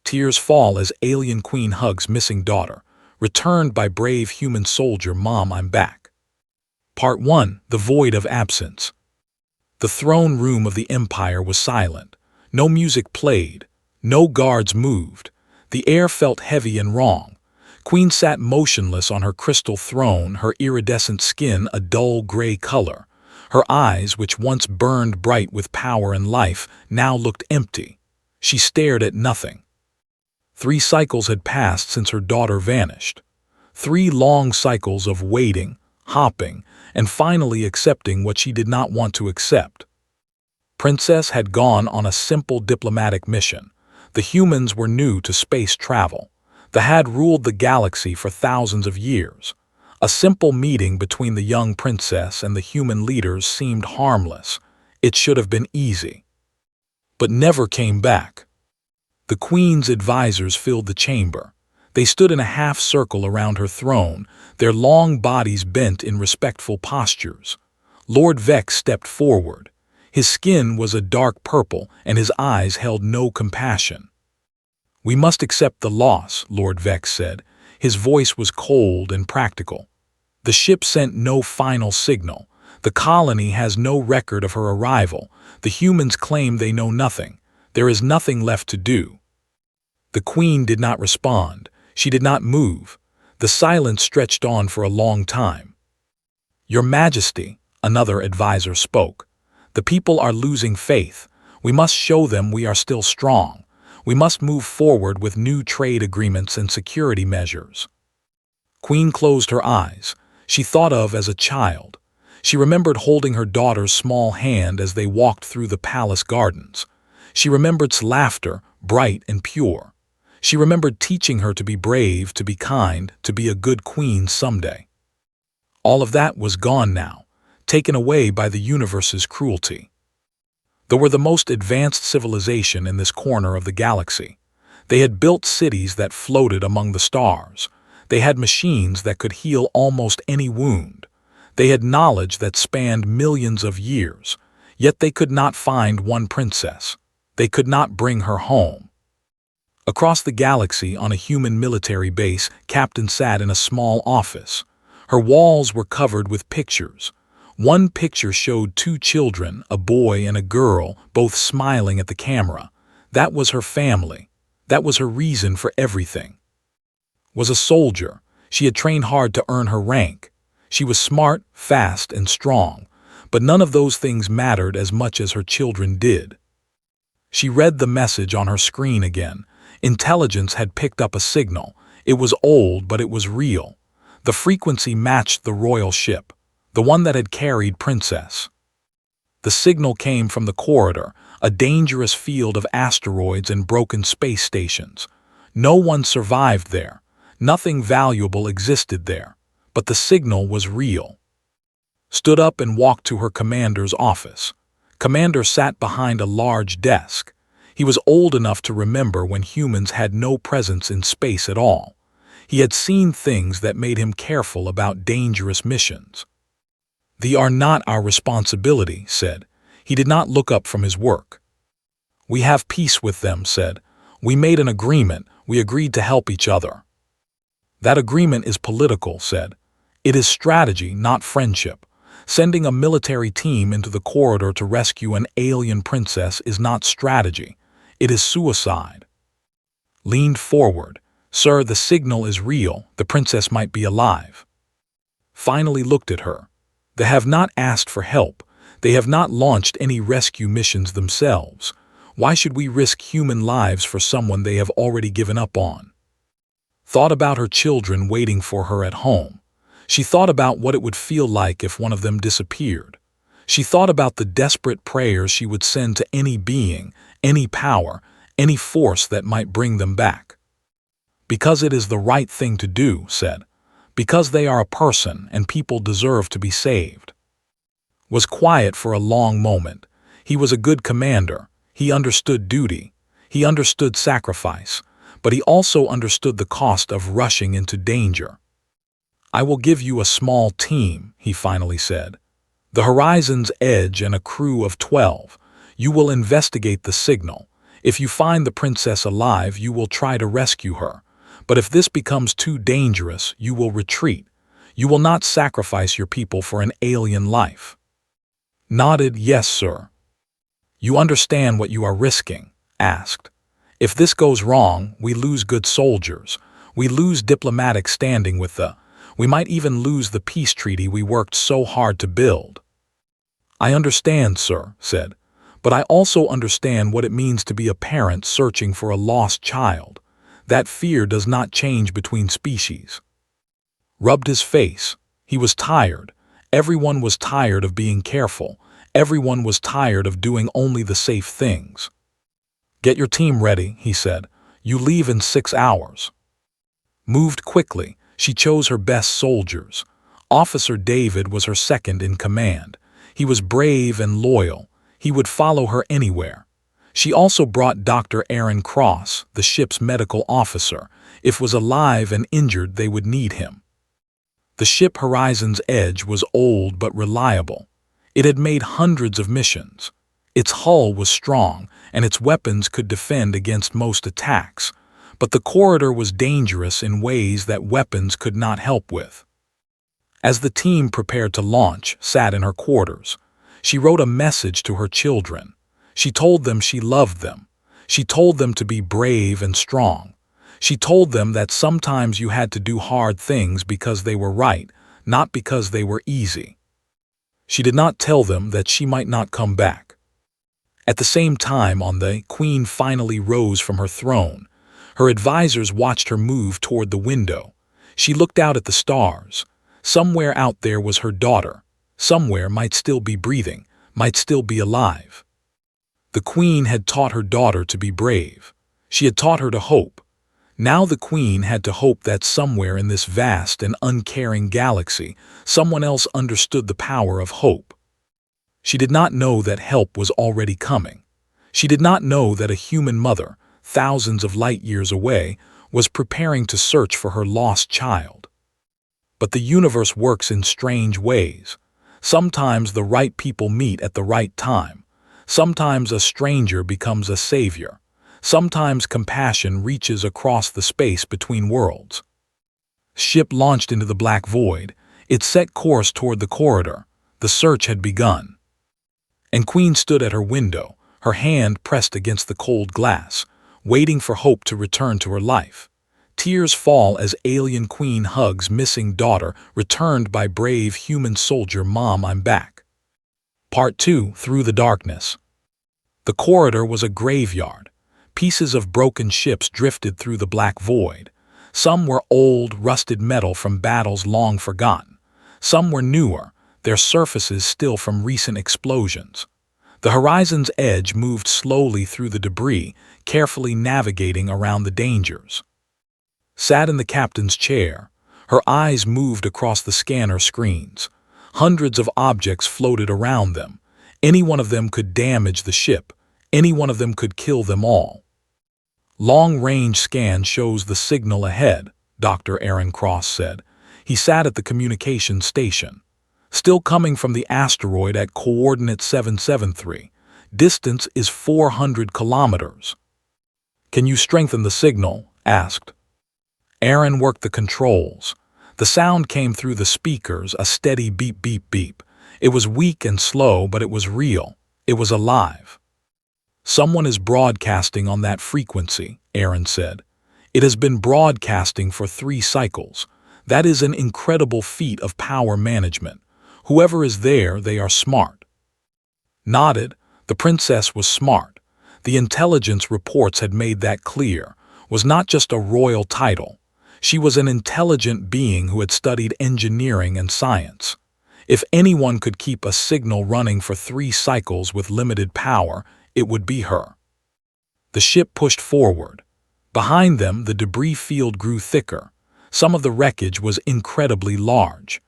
Tears fall as alien queen hugs missing daughter. Returned by brave human soldier. Mom, I'm back. Part 1. The Void of Absence. The throne room of the Empire was silent. No music played. No guards moved. The air felt heavy and wrong. Queen sat motionless on her crystal throne, her iridescent skin a dull gray color. Her eyes, which once burned bright with power and life, now looked empty. She stared at nothing. 3 cycles had passed since her daughter vanished. 3 long cycles of waiting, hopping, and finally accepting what she did not want to accept. Princess had gone on a simple diplomatic mission. The humans were new to space travel. They had ruled the galaxy for thousands of years. A simple meeting between the young princess and the human leaders seemed harmless. It should have been easy. But never came back. The queen's advisors filled the chamber. They stood in a half-circle around her throne, their long bodies bent in respectful postures. Lord Vex stepped forward. His skin was a dark purple, and his eyes held no compassion. "We must accept the loss," Lord Vex said. His voice was cold and practical. "The ship sent no final signal. The colony has no record of her arrival. The humans claim they know nothing. There is nothing left to do." The queen did not respond. She did not move. The silence stretched on for a long time. "Your Majesty," another advisor spoke, "the people are losing faith. We must show them we are still strong. We must move forward with new trade agreements and security measures." Queen closed her eyes. She thought of as a child. She remembered holding her daughter's small hand as they walked through the palace gardens. She remembered its laughter, bright and pure. She remembered teaching her to be brave, to be kind, to be a good queen someday. All of that was gone now, taken away by the universe's cruelty. They were the most advanced civilization in this corner of the galaxy. They had built cities that floated among the stars. They had machines that could heal almost any wound. They had knowledge that spanned millions of years, yet they could not find one princess. They could not bring her home. Across the galaxy on a human military base, Captain sat in a small office. Her walls were covered with pictures. One picture showed 2 children, a boy and a girl, both smiling at the camera. That was her family. That was her reason for everything. Was a soldier. She had trained hard to earn her rank. She was smart, fast, and strong. But none of those things mattered as much as her children did. She read the message on her screen again. Intelligence had picked up a signal. It was old, but it was real. The frequency matched the royal ship, the one that had carried Princess. The signal came from the corridor, a dangerous field of asteroids and broken space stations. No one survived there. Nothing valuable existed there. But the signal was real. Stood up and walked to her commander's office. Commander sat behind a large desk. He was old enough to remember when humans had no presence in space at all. He had seen things that made him careful about dangerous missions. "They are not our responsibility," said. He did not look up from his work. "We have peace with them," said. "We made an agreement. We agreed to help each other." "That agreement is political," said. "It is strategy, not friendship. Sending a military team into the corridor to rescue an alien princess is not strategy. It is suicide." Leaned forward. "Sir, the signal is real. The princess might be alive." Finally looked at her. "They have not asked for help. They have not launched any rescue missions themselves. Why should we risk human lives for someone they have already given up on?" Thought about her children waiting for her at home. She thought about what it would feel like if one of them disappeared. She thought about the desperate prayers she would send to any being, any power, any force that might bring them back. "Because it is the right thing to do," said. "Because they are a person and people deserve to be saved." Was quiet for a long moment. He was a good commander. He understood duty. He understood sacrifice. But he also understood the cost of rushing into danger. "I will give you a small team," he finally said. "The Horizon's Edge and a crew of 12. You will investigate the signal. If you find the princess alive, you will try to rescue her. But if this becomes too dangerous, you will retreat. You will not sacrifice your people for an alien life." Nodded, "Yes, sir." "You understand what you are risking?" asked. "If this goes wrong, we lose good soldiers. We lose diplomatic standing with we might even lose the peace treaty we worked so hard to build." "I understand, sir," said, "but I also understand what it means to be a parent searching for a lost child. That fear does not change between species." Rubbed his face. He was tired. Everyone was tired of being careful. Everyone was tired of doing only the safe things. "Get your team ready," he said. "You leave in 6 hours." Moved quickly, she chose her best soldiers. Officer David was her second in command. He was brave and loyal. He would follow her anywhere. She also brought Dr. Aaron Cross, the ship's medical officer. If was alive and injured, they would need him. The ship Horizon's Edge was old but reliable. It had made hundreds of missions. Its hull was strong, and its weapons could defend against most attacks. But the corridor was dangerous in ways that weapons could not help with. As the team prepared to launch, sat in her quarters, she wrote a message to her children. She told them she loved them. She told them to be brave and strong. She told them that sometimes you had to do hard things because they were right, not because they were easy. She did not tell them that she might not come back. At the same time, the Queen finally rose from her throne. Her advisors watched her move toward the window. She looked out at the stars. Somewhere out there was her daughter. Somewhere might still be breathing, might still be alive. The Queen had taught her daughter to be brave. She had taught her to hope. Now the Queen had to hope that somewhere in this vast and uncaring galaxy, someone else understood the power of hope. She did not know that help was already coming. She did not know that a human mother, thousands of light years away, was preparing to search for her lost child. But the universe works in strange ways. Sometimes the right people meet at the right time. Sometimes a stranger becomes a savior. Sometimes compassion reaches across the space between worlds. Ship launched into the black void. It set course toward the corridor. The search had begun. And Queen stood at her window, her hand pressed against the cold glass, waiting for hope to return to her life. Tears fall as alien Queen hugs missing daughter returned by brave human soldier. "Mom, I'm back." Part 2. Through the darkness. The corridor was a graveyard. Pieces of broken ships drifted through the black void. Some were old, rusted metal from battles long forgotten. Some were newer, their surfaces still from recent explosions. The Horizon's Edge moved slowly through the debris, carefully navigating around the dangers. Sat in the captain's chair. Her eyes moved across the scanner screens. Hundreds of objects floated around them. Any one of them could damage the ship. Any one of them could kill them all. "Long-range scan shows the signal ahead," Dr. Aaron Cross said. He sat at the communications station. "Still coming from the asteroid at coordinate 773. Distance is 400 kilometers. "Can you strengthen the signal?" asked. Aaron worked the controls. The sound came through the speakers, a steady beep, beep, beep. It was weak and slow, but it was real. It was alive. "Someone is broadcasting on that frequency," Aaron said. "It has been broadcasting for 3 cycles. That is an incredible feat of power management. Whoever is there, they are smart." Nodded. The princess was smart. The intelligence reports had made that clear. Was not just a royal title. She was an intelligent being who had studied engineering and science. If anyone could keep a signal running for 3 cycles with limited power, it would be her. The ship pushed forward. Behind them, the debris field grew thicker. Some of the wreckage was incredibly large.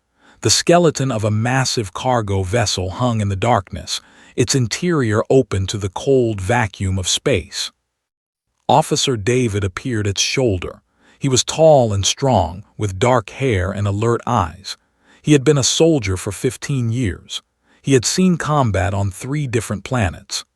The skeleton of a massive cargo vessel hung in the darkness, its interior open to the cold vacuum of space. Officer David appeared at its shoulder. He was tall and strong, with dark hair and alert eyes. He had been a soldier for 15 years. He had seen combat on 3 different planets.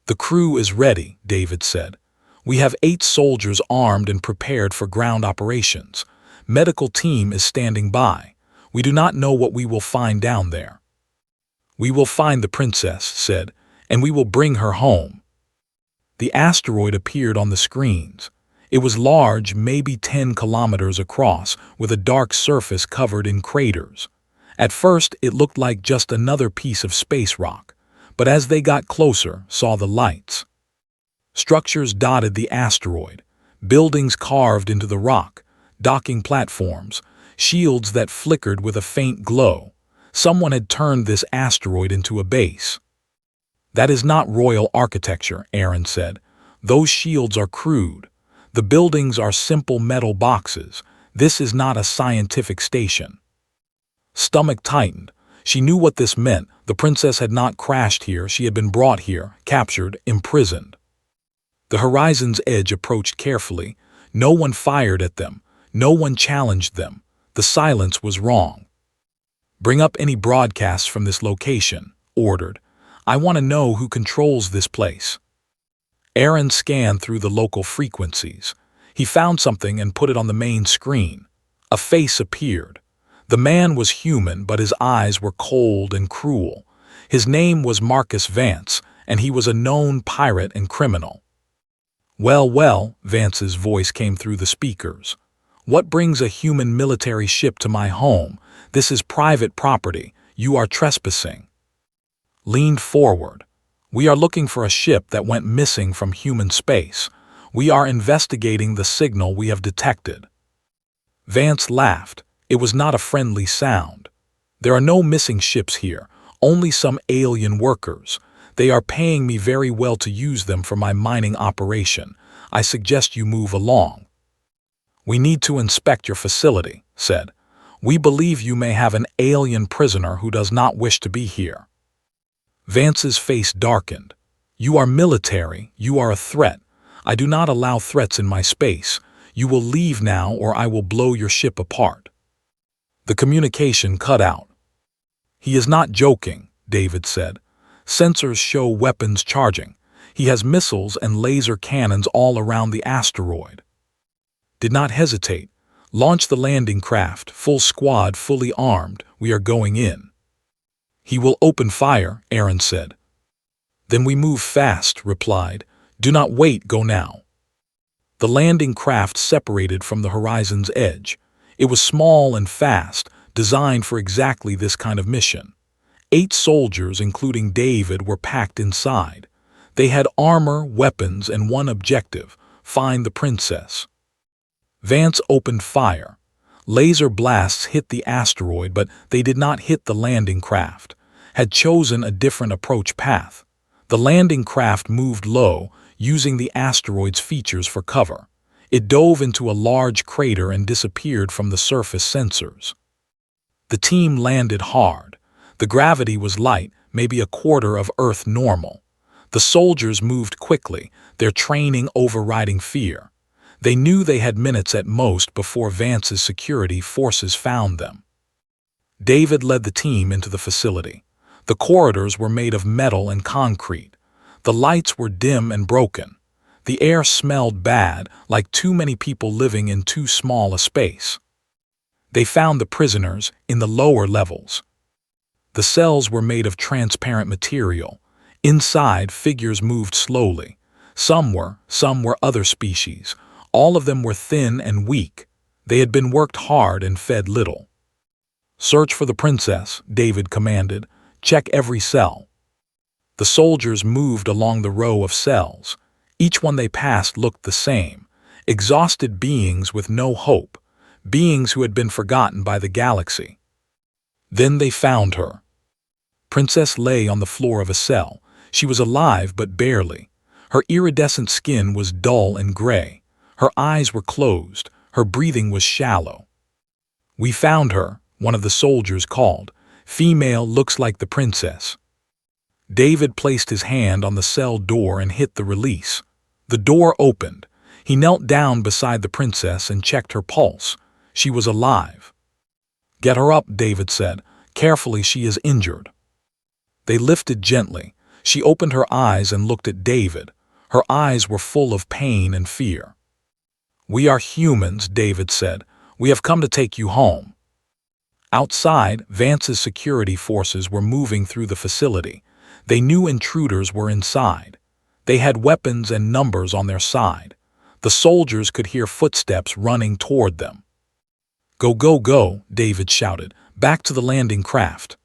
The crew is ready, David said. We have 8 soldiers armed and prepared for ground operations. Medical team is standing by. We do not know what we will find down there. We will find the princess, said, and we will bring her home. The asteroid appeared on the screens. It was large, maybe 10 kilometers across, with a dark surface covered in craters. At first, it looked like just another piece of space rock, but as they got closer, saw the lights. Structures dotted the asteroid, buildings carved into the rock, docking platforms, shields that flickered with a faint glow. Someone had turned this asteroid into a base. That is not royal architecture, Aaron said. Those shields are crude. The buildings are simple metal boxes. This is not a scientific station. Stomach tightened. She knew what this meant. The princess had not crashed here. She had been brought here, captured, imprisoned. The horizon's edge approached carefully. No one fired at them. No one challenged them. The silence was wrong. Bring up any broadcasts from this location, ordered. I want to know who controls this place. Aaron scanned through the local frequencies. He found something and put it on the main screen. A face appeared. The man was human, but his eyes were cold and cruel. His name was Marcus Vance, and he was a known pirate and criminal. Well, Vance's voice came through the speakers. What brings a human military ship to my home? This is private property. You are trespassing. Leaned forward. We are looking for a ship that went missing from human space. We are investigating the signal we have detected. Vance laughed. It was not a friendly sound. There are no missing ships here, only some alien workers. They are paying me very well to use them for my mining operation. I suggest you move along. We need to inspect your facility, said. We believe you may have an alien prisoner who does not wish to be here. Vance's face darkened. You are military. You are a threat. I do not allow threats in my space. You will leave now or I will blow your ship apart. The communication cut out. He is not joking, David said. Sensors show weapons charging. He has missiles and laser cannons all around the asteroid. Did not hesitate. Launch the landing craft, full squad, fully armed. We are going in. He will open fire, Aaron said. Then we move fast, replied. Do not wait, go now. The landing craft separated from the horizon's edge. It was small and fast, designed for exactly this kind of mission. 8 soldiers, including David, were packed inside. They had armor, weapons, and one objective: find the princess. Vance opened fire. Laser blasts hit the asteroid, but they did not hit the landing craft. Had chosen a different approach path. The landing craft moved low, using the asteroid's features for cover. It dove into a large crater and disappeared from the surface sensors. The team landed hard. The gravity was light, maybe a quarter of Earth normal. The soldiers moved quickly, their training overriding fear. They knew they had minutes at most before Vance's security forces found them. David led the team into the facility. The corridors were made of metal and concrete. The lights were dim and broken. The air smelled bad, like too many people living in too small a space. They found the prisoners in the lower levels. The cells were made of transparent material. Inside, figures moved slowly. Some were other species. All of them were thin and weak. They had been worked hard and fed little. Search for the princess, David commanded. Check every cell. The soldiers moved along the row of cells. Each one they passed looked the same. Exhausted beings with no hope. Beings who had been forgotten by the galaxy. Then they found her. Princess lay on the floor of a cell. She was alive, but barely. Her iridescent skin was dull and gray. Her eyes were closed. Her breathing was shallow. We found her, one of the soldiers called. Female, looks like the princess. David placed his hand on the cell door and hit the release. The door opened. He knelt down beside the princess and checked her pulse. She was alive. Get her up, David said. Carefully, she is injured. They lifted gently. She opened her eyes and looked at David. Her eyes were full of pain and fear. "We are humans," David said. "We have come to take you home." Outside, Vance's security forces were moving through the facility. They knew intruders were inside. They had weapons and numbers on their side. The soldiers could hear footsteps running toward them. "Go, go, go," David shouted. "Back to the landing craft."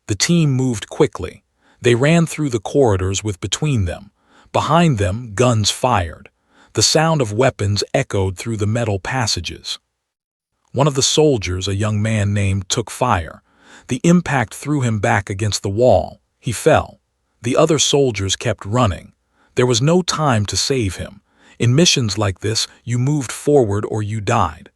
The team moved quickly. They ran through the corridors with between them. Behind them, guns fired. The sound of weapons echoed through the metal passages. One of the soldiers, a young man named, took fire. The impact threw him back against the wall. He fell. The other soldiers kept running. There was no time to save him. In missions like this, you moved forward or you died.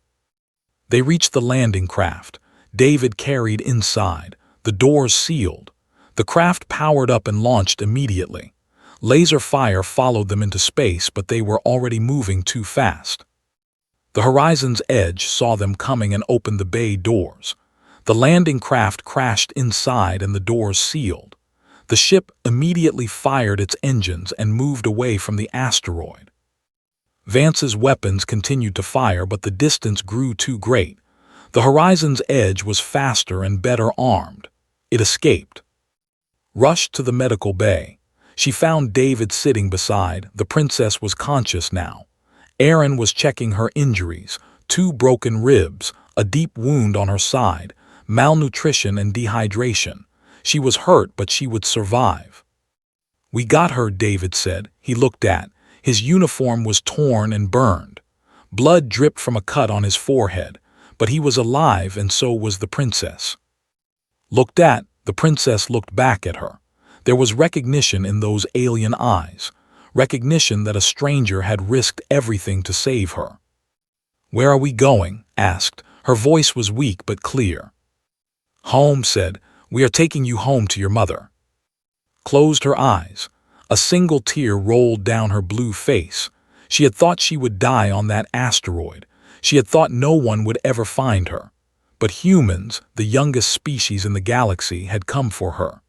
They reached the landing craft. David carried inside. The doors sealed. The craft powered up and launched immediately. Laser fire followed them into space, but they were already moving too fast. The horizon's edge saw them coming and opened the bay doors. The landing craft crashed inside and the doors sealed. The ship immediately fired its engines and moved away from the asteroid. Vance's weapons continued to fire, but the distance grew too great. The horizon's edge was faster and better armed. It escaped. Rushed to the medical bay. She found David sitting beside. The princess was conscious now. Aaron was checking her injuries: 2 broken ribs, a deep wound on her side, malnutrition and dehydration. She was hurt, but she would survive. "We got her," David said. He looked at. His uniform was torn and burned. Blood dripped from a cut on his forehead, but he was alive and so was the princess. Looked at, the princess looked back at her. There was recognition in those alien eyes. Recognition that a stranger had risked everything to save her. "Where are we going?" asked. Her voice was weak but clear. "Home," said. "We are taking you home to your mother." Closed her eyes. A single tear rolled down her blue face. She had thought she would die on that asteroid. She had thought no one would ever find her. But humans, the youngest species in the galaxy, had come for her.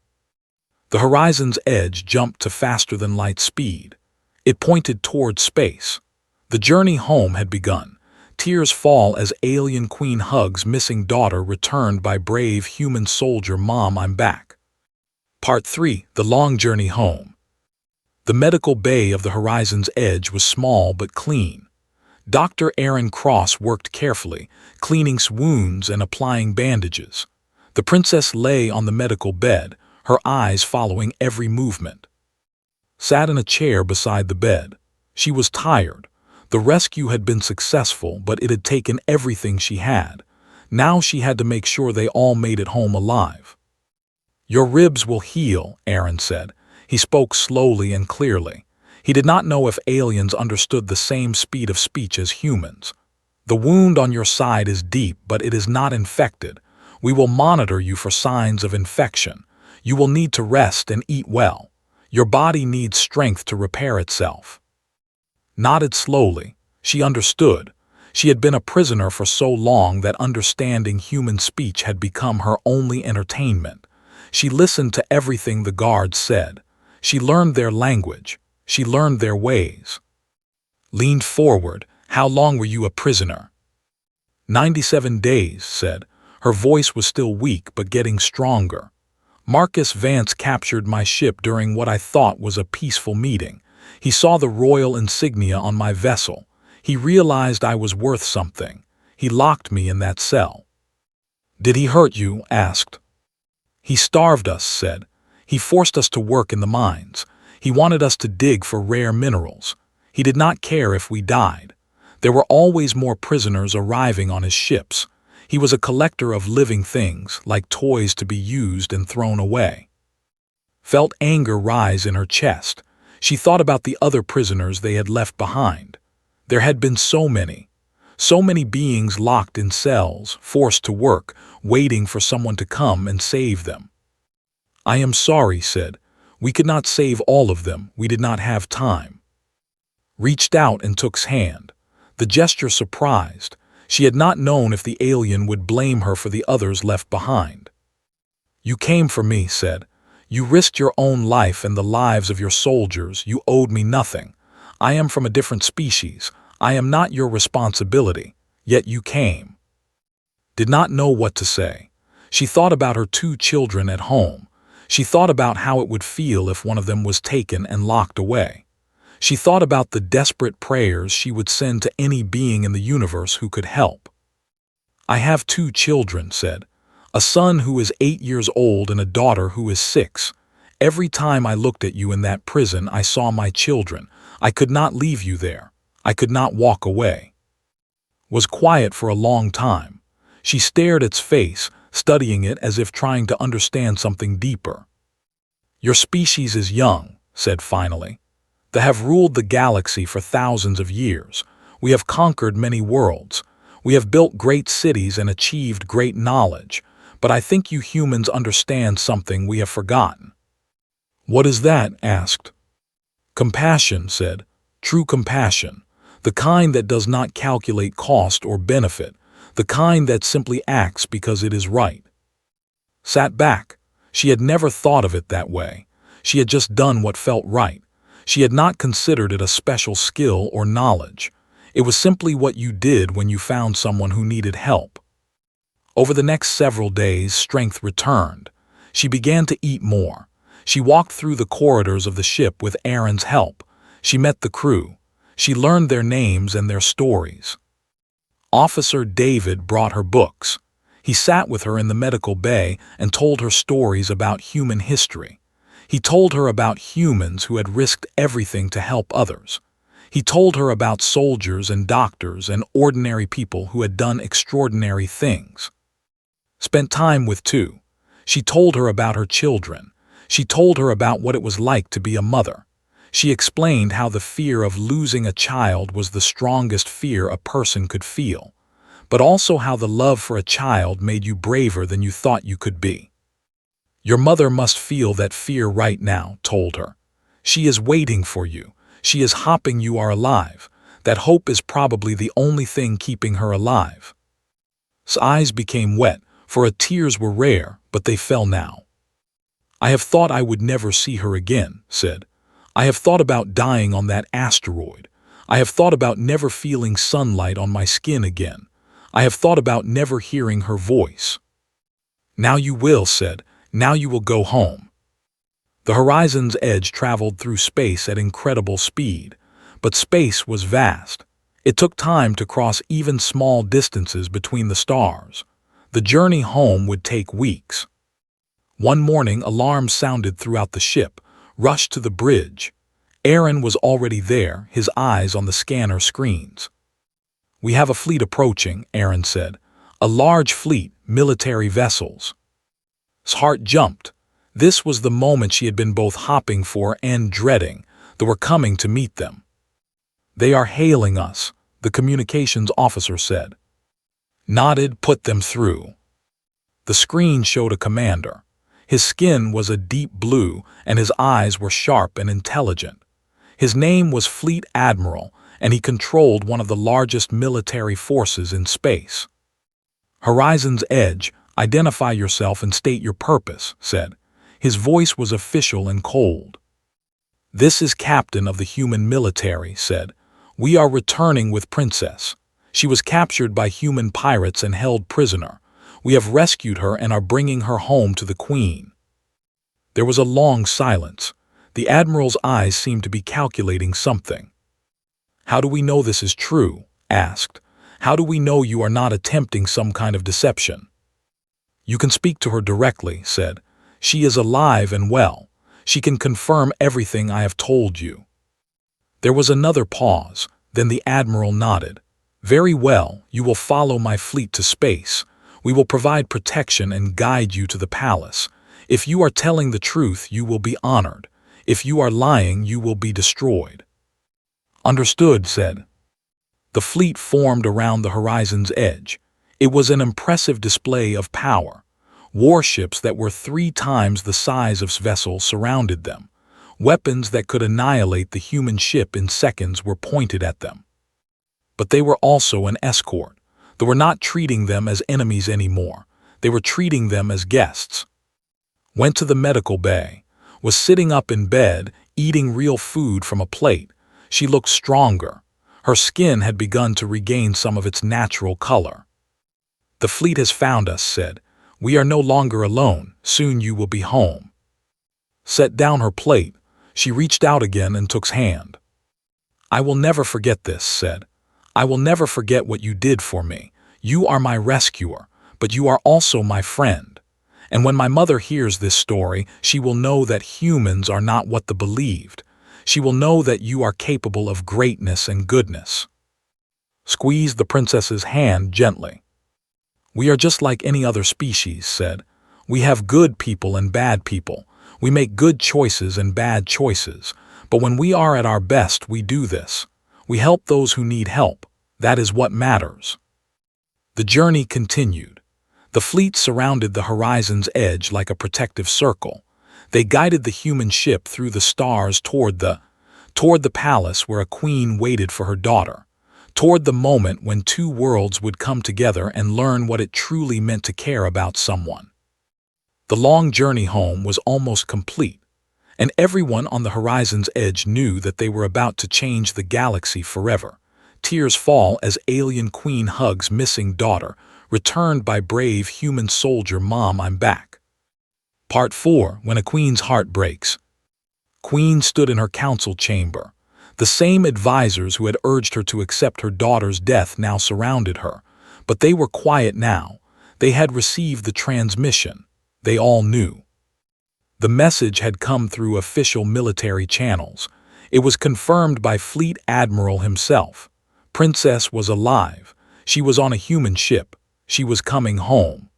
The horizon's edge jumped to faster-than-light speed. It pointed toward space. The journey home had begun. Tears fall as alien queen hugs missing daughter returned by brave human soldier mom. I'm back. Part 3. The long journey home. The medical bay of the horizon's edge was small but clean. Dr. Aaron Cross worked carefully, cleaning wounds and applying bandages. The princess lay on the medical bed, her eyes following every movement. Sat in a chair beside the bed. She was tired. The rescue had been successful, but it had taken everything she had. Now she had to make sure they all made it home alive. "Your ribs will heal," Aaron said. He spoke slowly and clearly. He did not know if aliens understood the same speed of speech as humans. "The wound on your side is deep, but it is not infected. We will monitor you for signs of infection. You will need to rest and eat well. Your body needs strength to repair itself." Nodded slowly. She understood. She had been a prisoner for so long that understanding human speech had become her only entertainment. She listened to everything the guards said. She learned their language. She learned their ways. Leaned forward. "How long were you a prisoner?" 97 days, said. Her voice was still weak but getting stronger. "Marcus Vance captured my ship during what I thought was a peaceful meeting. He saw the royal insignia on my vessel. He realized I was worth something. He locked me in that cell." "Did he hurt you?" asked. "He starved us," said. "He forced us to work in the mines. He wanted us to dig for rare minerals. He did not care if we died. There were always more prisoners arriving on his ships. He was a collector of living things, like toys to be used and thrown away." Felt anger rise in her chest. She thought about the other prisoners they had left behind. There had been so many beings locked in cells, forced to work, waiting for someone to come and save them. "I am sorry," said. "We could not save all of them. We did not have time." Reached out and took's hand. The gesture surprised. She had not known if the alien would blame her for the others left behind. "You came for me," said. You risked your own life and the lives of your soldiers. You owed me nothing. I am from a different species. I am not your responsibility. Yet you came. Did not know what to say. She thought about her 2 children at home. She thought about how it would feel if one of them was taken and locked away. She thought about the desperate prayers she would send to any being in the universe who could help. I have 2 children, said. A son who is 8 years old and a daughter who is 6. Every time I looked at you in that prison, I saw my children. I could not leave you there. I could not walk away. Was quiet for a long time. She stared at its face, studying it as if trying to understand something deeper. Your species is young, said finally. They have ruled the galaxy for thousands of years. We have conquered many worlds. We have built great cities and achieved great knowledge. But I think you humans understand something we have forgotten. What is that? Asked. Compassion, said. True compassion. The kind that does not calculate cost or benefit. The kind that simply acts because it is right. Sat back. She had never thought of it that way. She had just done what felt right. She had not considered it a special skill or knowledge. It was simply what you did when you found someone who needed help. Over the next several days, strength returned. She began to eat more. She walked through the corridors of the ship with Aaron's help. She met the crew. She learned their names and their stories. Officer David brought her books. He sat with her in the medical bay and told her stories about human history. He told her about humans who had risked everything to help others. He told her about soldiers and doctors and ordinary people who had done extraordinary things. Spent time with 2. She told her about her children. She told her about what it was like to be a mother. She explained how the fear of losing a child was the strongest fear a person could feel, but also how the love for a child made you braver than you thought you could be. Your mother must feel that fear right now, told her. She is waiting for you. She is hoping you are alive. That hope is probably the only thing keeping her alive. His eyes became wet, for her tears were rare, but they fell now. I have thought I would never see her again, said. I have thought about dying on that asteroid. I have thought about never feeling sunlight on my skin again. I have thought about never hearing her voice. Now you will, said. Now you will go home. The horizon's edge traveled through space at incredible speed, but space was vast. It took time to cross even small distances between the stars. The journey home would take weeks. One morning, alarms sounded throughout the ship. Rushed to the bridge. Aaron was already there, his eyes on the scanner screens. We have a fleet approaching, Aaron said. A large fleet, military vessels. His heart jumped. This was the moment she had been both hopping for and dreading. They were coming to meet them. They are hailing us, the communications officer said. Nodded, put them through. The screen showed a commander. His skin was a deep blue, and his eyes were sharp and intelligent. His name was Fleet Admiral, and he controlled one of the largest military forces in space. Horizon's Edge, identify yourself and state your purpose, said. His voice was official and cold. This is Captain of the Human Military, said. We are returning with Princess. She was captured by human pirates and held prisoner. We have rescued her and are bringing her home to the Queen. There was a long silence. The Admiral's eyes seemed to be calculating something. How do we know this is true? Asked. How do we know you are not attempting some kind of deception? You can speak to her directly, said. She is alive and well. She can confirm everything I have told you. There was another pause. Then the Admiral nodded. Very well, you will follow my fleet to space. We will provide protection and guide you to the palace. If you are telling the truth, you will be honored. If you are lying, you will be destroyed. Understood, said. The fleet formed around the horizon's edge. It was an impressive display of power. Warships that were 3 times the size of vessels surrounded them. Weapons that could annihilate the human ship in seconds were pointed at them. But they were also an escort. They were not treating them as enemies anymore. They were treating them as guests. went to the medical bay, was sitting up in bed, eating real food from a plate. She looked stronger. Her skin had begun to regain some of its natural color. "The fleet has found us," said. "We are no longer alone. Soon you will be home." Set down her plate. She reached out again and took his hand. "I will never forget this," said. "I will never forget what you did for me. You are my rescuer, but you are also my friend. And when my mother hears this story, she will know that humans are not what they believed. She will know that you are capable of greatness and goodness." Squeezed the princess's hand gently. "We are just like any other species," said. "We have good people and bad people. We make good choices and bad choices. But when we are at our best, we do this. We help those who need help. That is what matters." The journey continued. The fleet surrounded the horizon's edge like a protective circle. They guided the human ship through the stars toward the palace where a queen waited for her daughter, toward the moment when two worlds would come together and learn what it truly meant to care about someone. The long journey home was almost complete, and everyone on the horizon's edge knew that they were about to change the galaxy forever. Tears fall as alien queen hugs missing daughter, returned by brave human soldier mom I'm back. Part 4. When a queen's heart breaks. Queen stood in her council chamber. The same advisors who had urged her to accept her daughter's death now surrounded her, but they were quiet now. They had received the transmission. They all knew. The message had come through official military channels. It was confirmed by Fleet Admiral himself. Princess was alive. She was on a human ship. She was coming home.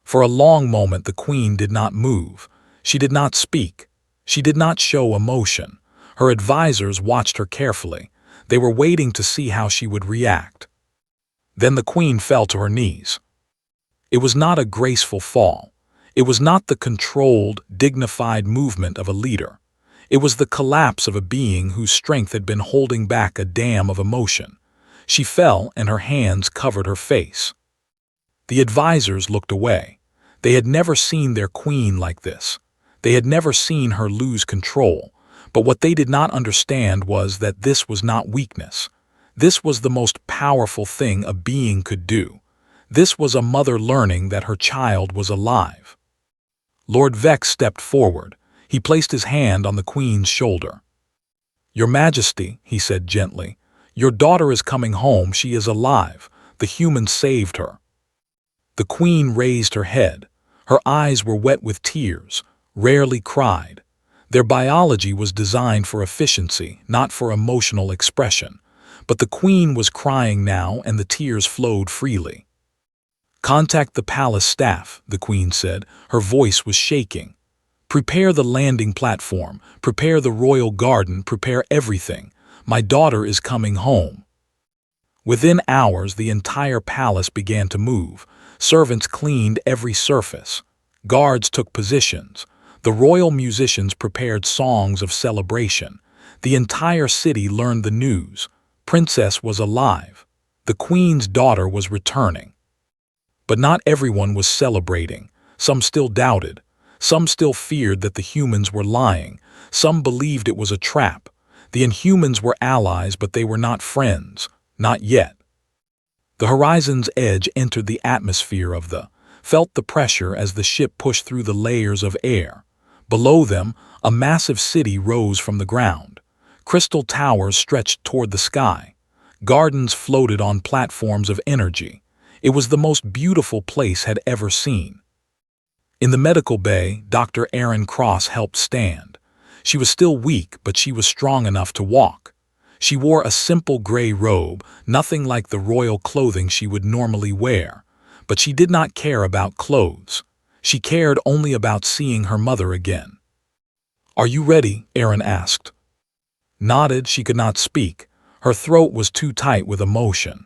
For a long moment the queen did not move. She did not speak. She did not show emotion. Her advisors watched her carefully. They were waiting to see how she would react. Then the queen fell to her knees. It was not a graceful fall. It was not the controlled, dignified movement of a leader. It was the collapse of a being whose strength had been holding back a dam of emotion. She fell and her hands covered her face. The advisors looked away. They had never seen their queen like this. They had never seen her lose control. But what they did not understand was that this was not weakness. This was the most powerful thing a being could do. This was a mother learning that her child was alive. Lord Vex stepped forward. He placed his hand on the queen's shoulder. "Your Majesty," he said gently, "your daughter is coming home. She is alive. The humans saved her." The queen raised her head. Her eyes were wet with tears, rarely cried. Their biology was designed for efficiency, not for emotional expression. But the queen was crying now and the tears flowed freely. "Contact the palace staff," the queen said. Her voice was shaking. "Prepare the landing platform, prepare the royal garden, prepare everything. My daughter is coming home." Within hours, the entire palace began to move. Servants cleaned every surface. Guards took positions. The royal musicians prepared songs of celebration. The entire city learned the news. Princess was alive. The queen's daughter was returning. But not everyone was celebrating. Some still doubted. Some still feared that the humans were lying. Some believed it was a trap. The Inhumans were allies, but they were not friends. Not yet. The horizon's edge entered the atmosphere of felt the pressure as the ship pushed through the layers of air. Below them, a massive city rose from the ground. Crystal towers stretched toward the sky. Gardens floated on platforms of energy. It was the most beautiful place had ever seen. In the medical bay, Dr. Erin Cross helped stand. She was still weak, but she was strong enough to walk. She wore a simple gray robe, nothing like the royal clothing she would normally wear. But she did not care about clothes. She cared only about seeing her mother again. "Are you ready?" Erin asked. Nodded. She could not speak. Her throat was too tight with emotion.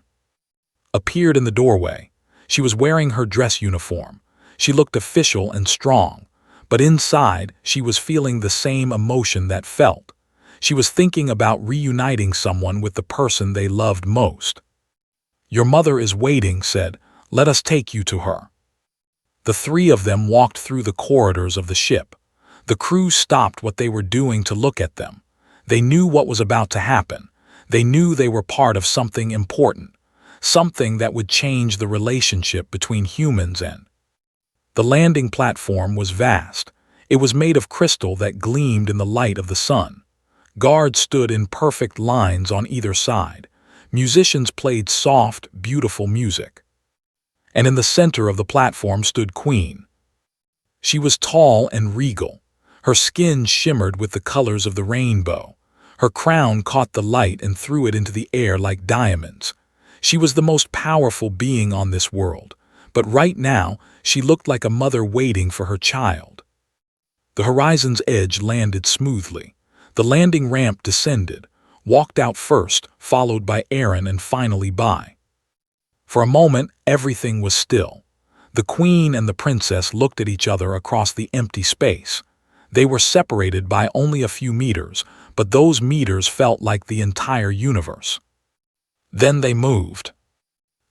Appeared in the doorway. She was wearing her dress uniform. She looked official and strong. But inside, she was feeling the same emotion that felt. She was thinking about reuniting someone with the person they loved most. "Your mother is waiting," said. "Let us take you to her." The three of them walked through the corridors of the ship. The crew stopped what they were doing to look at them. They knew what was about to happen. They knew they were part of something important, something that would change the relationship between humans and... The landing platform was vast. It was made of crystal that gleamed in the light of the sun. Guards stood in perfect lines on either side. Musicians played soft, beautiful music. And in the center of the platform stood Queen. She was tall and regal. Her skin shimmered with the colors of the rainbow. Her crown caught the light and threw it into the air like diamonds. She was the most powerful being on this world, but right now she looked like a mother waiting for her child. The horizon's edge landed smoothly. The landing ramp descended, walked out first, followed by Aaron and finally by. For a moment, everything was still. The Queen and the Princess looked at each other across the empty space. They were separated by only a few meters, but those meters felt like the entire universe. Then they moved.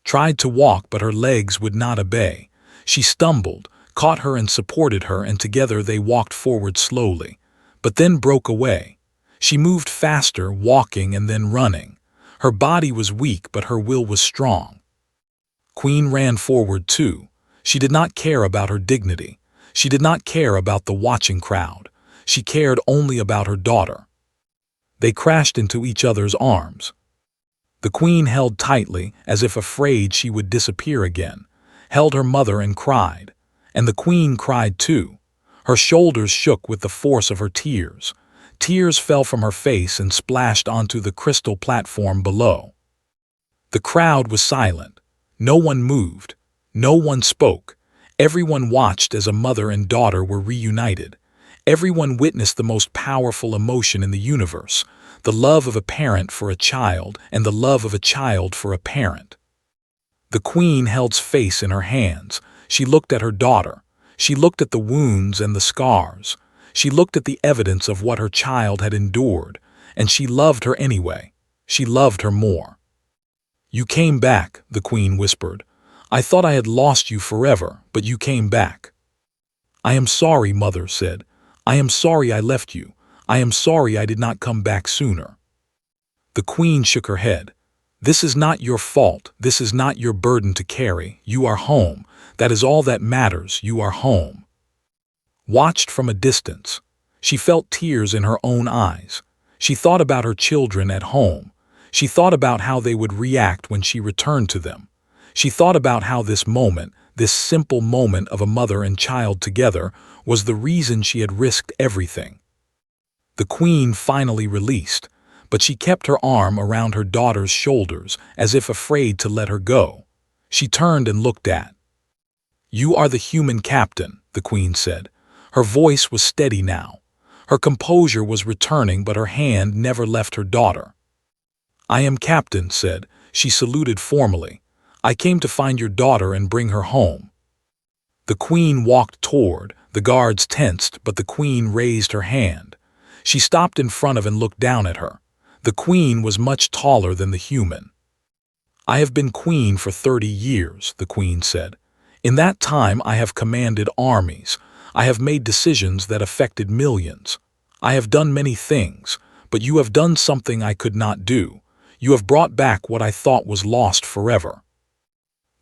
Tried to walk, but her legs would not obey. She stumbled, caught her and supported her, and together they walked forward slowly, but then broke away. She moved faster, walking and then running. Her body was weak, but her will was strong. Queen ran forward too. She did not care about her dignity. She did not care about the watching crowd. She cared only about her daughter. They crashed into each other's arms. The Queen held tightly, as if afraid she would disappear again, held her mother and cried. And the Queen cried too. Her shoulders shook with the force of her tears. Tears fell from her face and splashed onto the crystal platform below. The crowd was silent. No one moved. No one spoke. Everyone watched as a mother and daughter were reunited. Everyone witnessed the most powerful emotion in the universe, the love of a parent for a child and the love of a child for a parent. The Queen held her face in her hands. She looked at her daughter. She looked at the wounds and the scars. She looked at the evidence of what her child had endured, and she loved her anyway. She loved her more. "You came back," the Queen whispered. "I thought I had lost you forever, but you came back." "I am sorry," Mother said. "I am sorry I left you. I am sorry I did not come back sooner." The Queen shook her head. "This is not your fault. This is not your burden to carry. You are home. That is all that matters. You are home." Watched from a distance, she felt tears in her own eyes. She thought about her children at home. She thought about how they would react when she returned to them. She thought about how this moment, this simple moment of a mother and child together, was the reason she had risked everything. The Queen finally released, but she kept her arm around her daughter's shoulders as if afraid to let her go. She turned and looked at. "You are the human captain," the Queen said. Her voice was steady now. Her composure was returning, but her hand never left her daughter. "I am Captain," said. She saluted formally. "I came to find your daughter and bring her home." The Queen walked toward. The guards tensed, but the Queen raised her hand. She stopped in front of and looked down at her. The Queen was much taller than the human. "I have been Queen for 30 years, the Queen said. "In that time I have commanded armies. I have made decisions that affected millions. I have done many things, but you have done something I could not do. You have brought back what I thought was lost forever."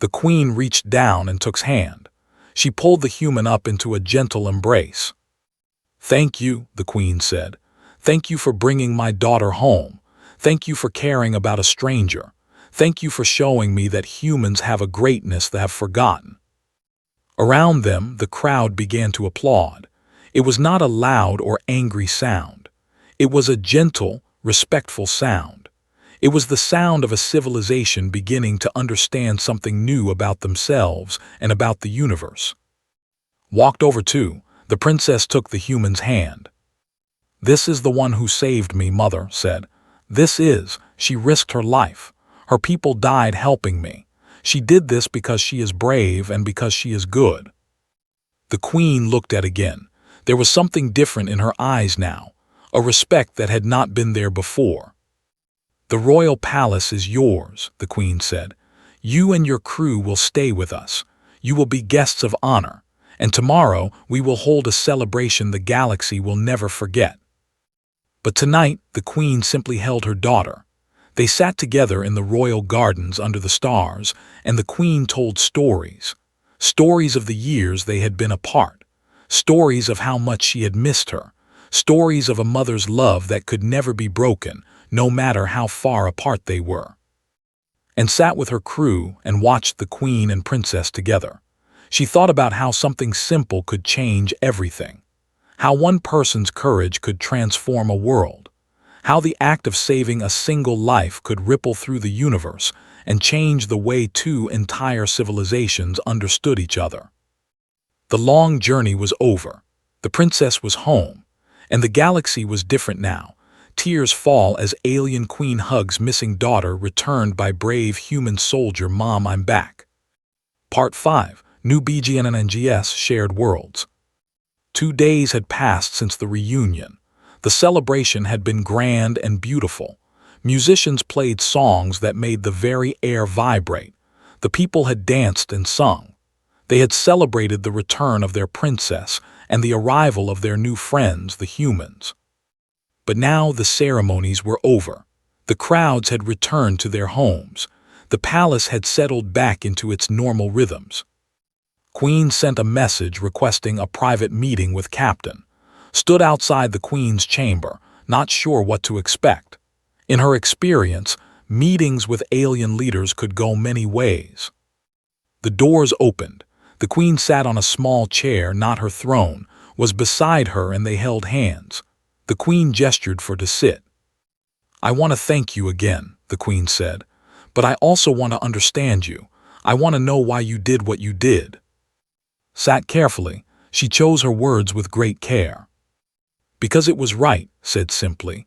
The Queen reached down and took his hand. She pulled the human up into a gentle embrace. "Thank you," the Queen said. "Thank you for bringing my daughter home. Thank you for caring about a stranger. Thank you for showing me that humans have a greatness they have forgotten." Around them, the crowd began to applaud. It was not a loud or angry sound. It was a gentle, respectful sound. It was the sound of a civilization beginning to understand something new about themselves and about the universe. Walked over too, the princess took the human's hand. "This is the one who saved me," Mother said. "This is, she risked her life. Her people died helping me. She did this because she is brave and because she is good." The Queen looked at again. There was something different in her eyes now, a respect that had not been there before. "The royal palace is yours," the Queen said. "You and your crew will stay with us. You will be guests of honor, and tomorrow we will hold a celebration the galaxy will never forget." But tonight, the queen simply held her daughter. They sat together in the royal gardens under the stars, and the queen told stories. Stories of the years they had been apart. Stories of how much she had missed her. Stories of a mother's love that could never be broken, no matter how far apart they were. And sat with her crew and watched the queen and princess together. She thought about how something simple could change everything. How one person's courage could transform a world. How the act of saving a single life could ripple through the universe and change the way two entire civilizations understood each other. The long journey was over. The princess was home, and the galaxy was different now. Tears fall as alien queen hugs missing daughter returned by brave human soldier Mom, I'm back. Part 5. New BGNNGS Shared Worlds. 2 days had passed since the reunion. The celebration had been grand and beautiful. Musicians played songs that made the very air vibrate. The people had danced and sung. They had celebrated the return of their princess and the arrival of their new friends, the humans. But now the ceremonies were over. The crowds had returned to their homes. The palace had settled back into its normal rhythms. Queen sent a message requesting a private meeting with Captain. Stood outside the Queen's chamber, not sure what to expect. In her experience, meetings with alien leaders could go many ways. The doors opened. The Queen sat on a small chair, not her throne, was beside her, and they held hands. The Queen gestured for to sit. "I want to thank you again," the Queen said, "but I also want to understand you. I want to know why you did what you did." Sat carefully, she chose her words with great care. "Because it was right," said simply.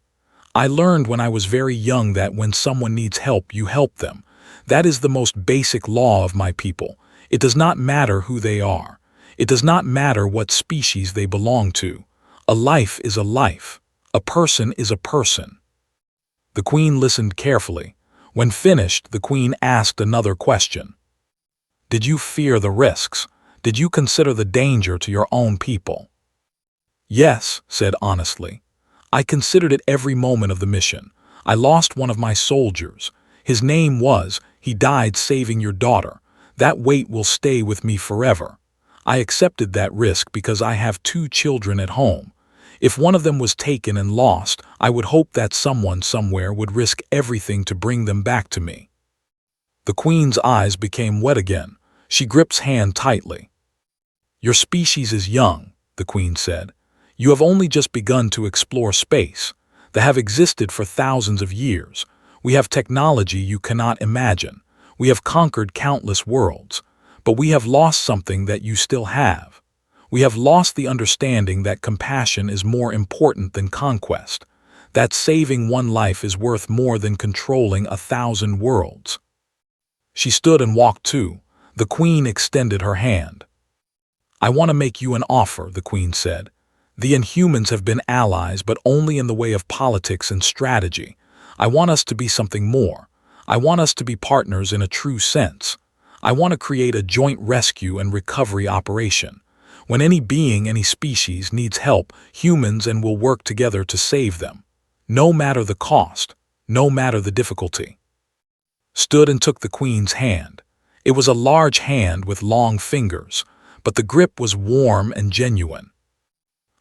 "I learned when I was very young that when someone needs help, you help them. That is the most basic law of my people. It does not matter who they are. It does not matter what species they belong to. A life is a life. A person is a person." The Queen listened carefully. When finished, the Queen asked another question. "Did you fear the risks? Did you consider the danger to your own people?" "Yes," said honestly. "I considered it every moment of the mission. I lost one of my soldiers. His name was, he died saving your daughter. That weight will stay with me forever. I accepted that risk because I have 2 children at home. If one of them was taken and lost, I would hope that someone somewhere would risk everything to bring them back to me." The Queen's eyes became wet again. She gripped his hand tightly. "Your species is young," the Queen said. "You have only just begun to explore space. They have existed for thousands of years. We have technology you cannot imagine. We have conquered countless worlds. But we have lost something that you still have. We have lost the understanding that compassion is more important than conquest, that saving one life is worth more than controlling 1,000 worlds." She stood and walked too. The Queen extended her hand. "I want to make you an offer," the Queen said. "The Inhumans have been allies, but only in the way of politics and strategy. I want us to be something more. I want us to be partners in a true sense. I want to create a joint rescue and recovery operation. When any being, any species needs help, humans and will work together to save them. No matter the cost, no matter the difficulty." Stood and took the Queen's hand. It was a large hand with long fingers, but the grip was warm and genuine.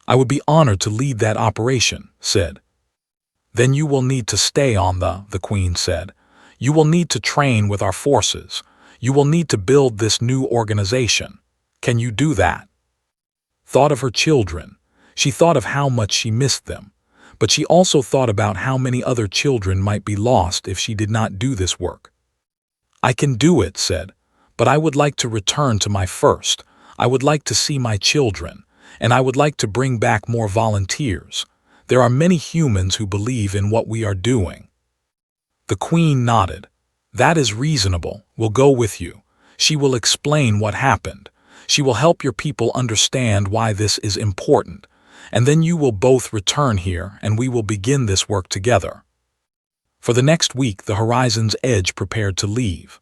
"I would be honored to lead that operation," said. "Then you will need to stay on the Queen said. "You will need to train with our forces. You will need to build this new organization. Can you do that?" Thought of her children. She thought of how much she missed them. But she also thought about how many other children might be lost if she did not do this work. "I can do it," said. "But I would like to return to my first. I would like to see my children. And I would like to bring back more volunteers. There are many humans who believe in what we are doing." The Queen nodded. "That is reasonable. We'll go with you. She will explain what happened. She will help your people understand why this is important. And then you will both return here and we will begin this work together." For the next week, the Horizon's Edge prepared to leave.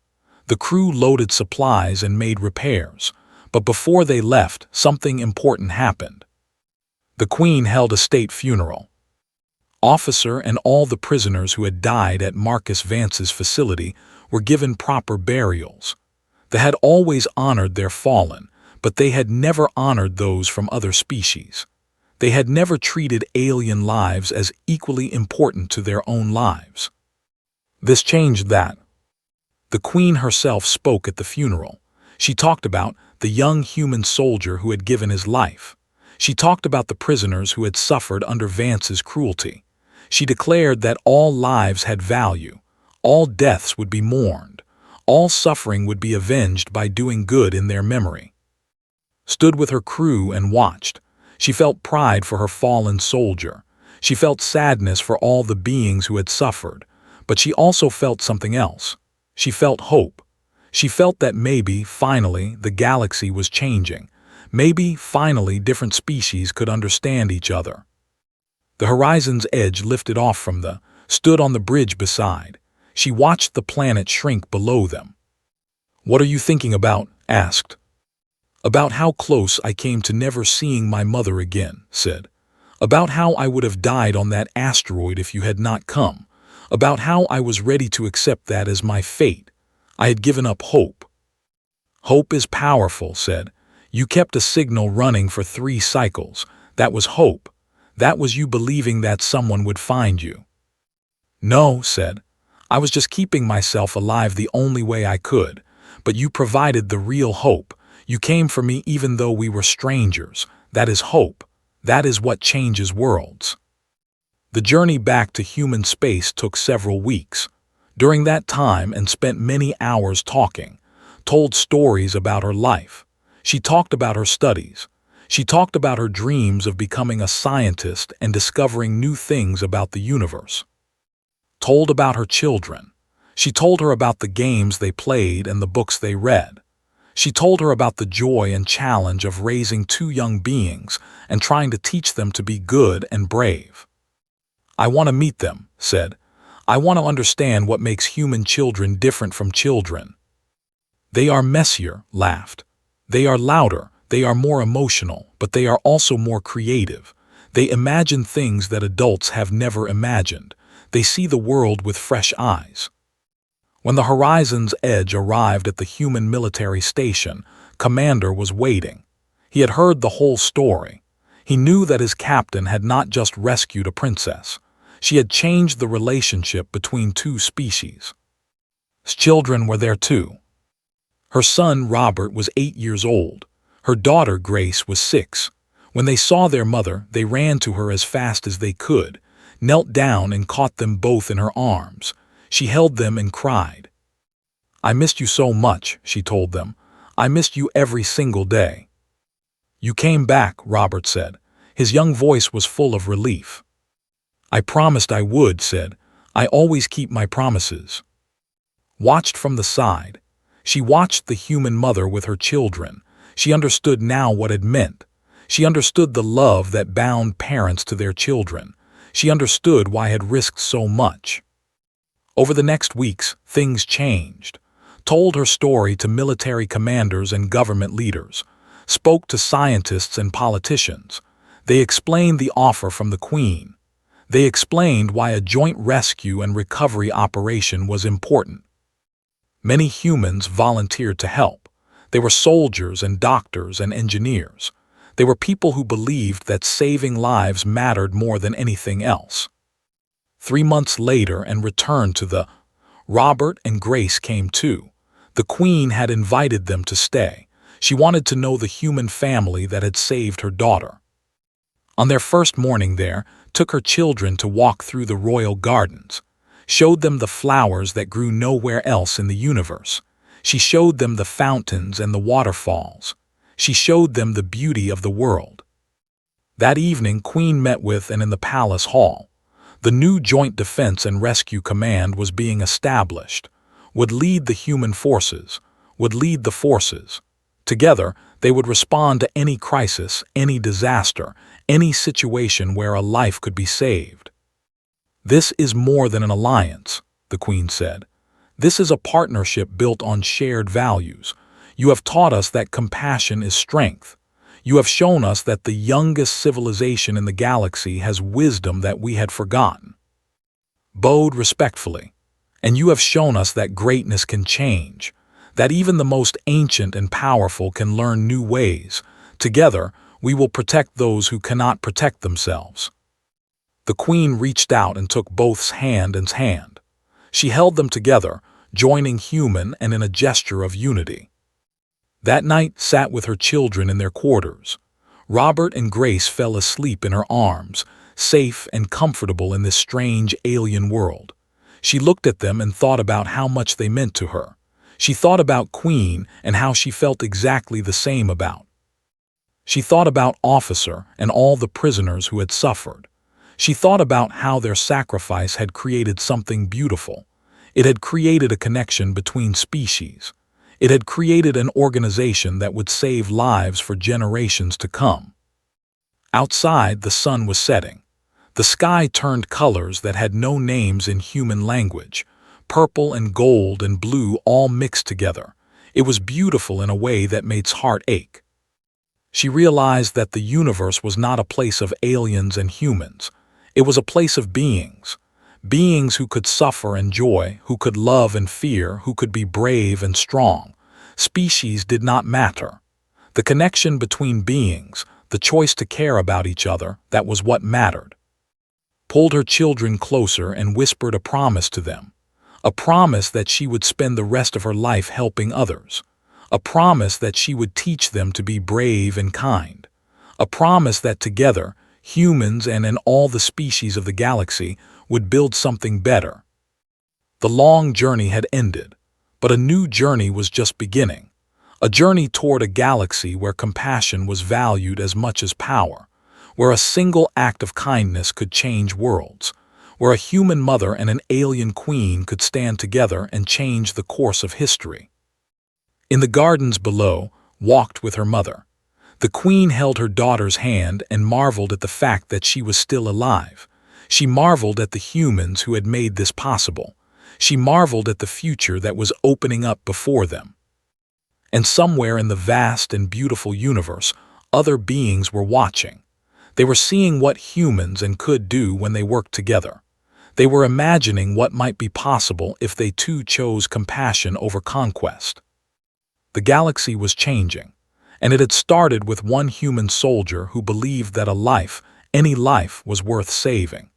The crew loaded supplies and made repairs, but before they left, something important happened. The Queen held a state funeral. Officer and all the prisoners who had died at Marcus Vance's facility were given proper burials. They had always honored their fallen, but they had never honored those from other species. They had never treated alien lives as equally important to their own lives. This changed that. The Queen herself spoke at the funeral. She talked about the young human soldier who had given his life. She talked about the prisoners who had suffered under Vance's cruelty. She declared that all lives had value, all deaths would be mourned, all suffering would be avenged by doing good in their memory. Stood with her crew and watched. She felt pride for her fallen soldier. She felt sadness for all the beings who had suffered, but she also felt something else. She felt hope. She felt that maybe, finally, the galaxy was changing. Maybe, finally, different species could understand each other. The horizon's edge lifted off from stood on the bridge beside. She watched the planet shrink below them. "What are you thinking about?" asked. "About how close I came to never seeing my mother again," said. "About how I would have died on that asteroid if you had not come. About how I was ready to accept that as my fate. I had given up hope." "Hope is powerful," said. "You kept a signal running for 3 cycles. That was hope. That was you believing that someone would find you." "No," said. "I was just keeping myself alive the only way I could. But you provided the real hope. You came for me even though we were strangers. That is hope. That is what changes worlds." The journey back to human space took several weeks. During that time, and spent many hours talking, told stories about her life. She talked about her studies. She talked about her dreams of becoming a scientist and discovering new things about the universe. Told about her children. She told her about the games they played and the books they read. She told her about the joy and challenge of raising 2 young beings and trying to teach them to be good and brave. "I want to meet them," said. "I want to understand what makes human children different from children." "They are messier," laughed. "They are louder, they are more emotional, but they are also more creative. They imagine things that adults have never imagined. They see the world with fresh eyes." When the horizon's edge arrived at the human military station, Commander was waiting. He had heard the whole story. He knew that his captain had not just rescued a princess. She had changed the relationship between 2 species. His children were there too. Her son Robert was 8 years old. Her daughter Grace was 6. When they saw their mother, they ran to her as fast as they could, knelt down and caught them both in her arms. She held them and cried. "I missed you so much," she told them. "I missed you every single day." "You came back," Robert said. His young voice was full of relief. "I promised I would," said. "I always keep my promises." Watched from the side. She watched the human mother with her children. She understood now what it meant. She understood the love that bound parents to their children. She understood why it had risked so much. Over the next weeks, things changed. Told her story to military commanders and government leaders. Spoke to scientists and politicians. They explained the offer from the Queen. They explained why a joint rescue and recovery operation was important. Many humans volunteered to help. They were soldiers and doctors and engineers. They were people who believed that saving lives mattered more than anything else. 3 months later and returned to Robert and Grace came too. The Queen had invited them to stay. She wanted to know the human family that had saved her daughter. On their first morning there, took her children to walk through the royal gardens. Showed them the flowers that grew nowhere else in the universe. She showed them the fountains and the waterfalls. She showed them the beauty of the world. That evening, Queen met with and in the palace hall. The new Joint Defense and Rescue Command was being established, would lead the human forces, would lead the forces. Together, they would respond to any crisis, any disaster, any situation where a life could be saved. "This is more than an alliance," the Queen said. This is a partnership built on shared values. You have taught us that compassion is strength. You have shown us that the youngest civilization in the galaxy has wisdom that we had forgotten. Bowed respectfully. And you have shown us that greatness can change, that even the most ancient and powerful can learn new ways. Together, we will protect those who cannot protect themselves. The queen reached out and took both's hand in hand. She held them together, joining human and in a gesture of unity. That night sat with her children in their quarters. Robert and Grace fell asleep in her arms, safe and comfortable in this strange alien world. She looked at them and thought about how much they meant to her. She thought about Queen and how she felt exactly the same about. She thought about Officer and all the prisoners who had suffered. She thought about how their sacrifice had created something beautiful. It had created a connection between species. It had created an organization that would save lives for generations to come. Outside, the sun was setting. The sky turned colors that had no names in human language. Purple and gold and blue all mixed together. It was beautiful in a way that made her heart ache. She realized that the universe was not a place of aliens and humans. It was a place of beings. Beings who could suffer and joy, who could love and fear, who could be brave and strong. Species did not matter. The connection between beings, the choice to care about each other, that was what mattered. Pulled her children closer and whispered a promise to them. A promise that she would spend the rest of her life helping others. A promise that she would teach them to be brave and kind. A promise that together, humans and in all the species of the galaxy would build something better. The long journey had ended, but a new journey was just beginning. A journey toward a galaxy where compassion was valued as much as power, where a single act of kindness could change worlds, where a human mother and an alien queen could stand together and change the course of history. In the gardens below, walked with her mother. The queen held her daughter's hand and marveled at the fact that she was still alive. She marveled at the humans who had made this possible. She marveled at the future that was opening up before them. And somewhere in the vast and beautiful universe, other beings were watching. They were seeing what humans could do when they worked together. They were imagining what might be possible if they too chose compassion over conquest. The galaxy was changing, and it had started with one human soldier who believed that a life, any life, was worth saving.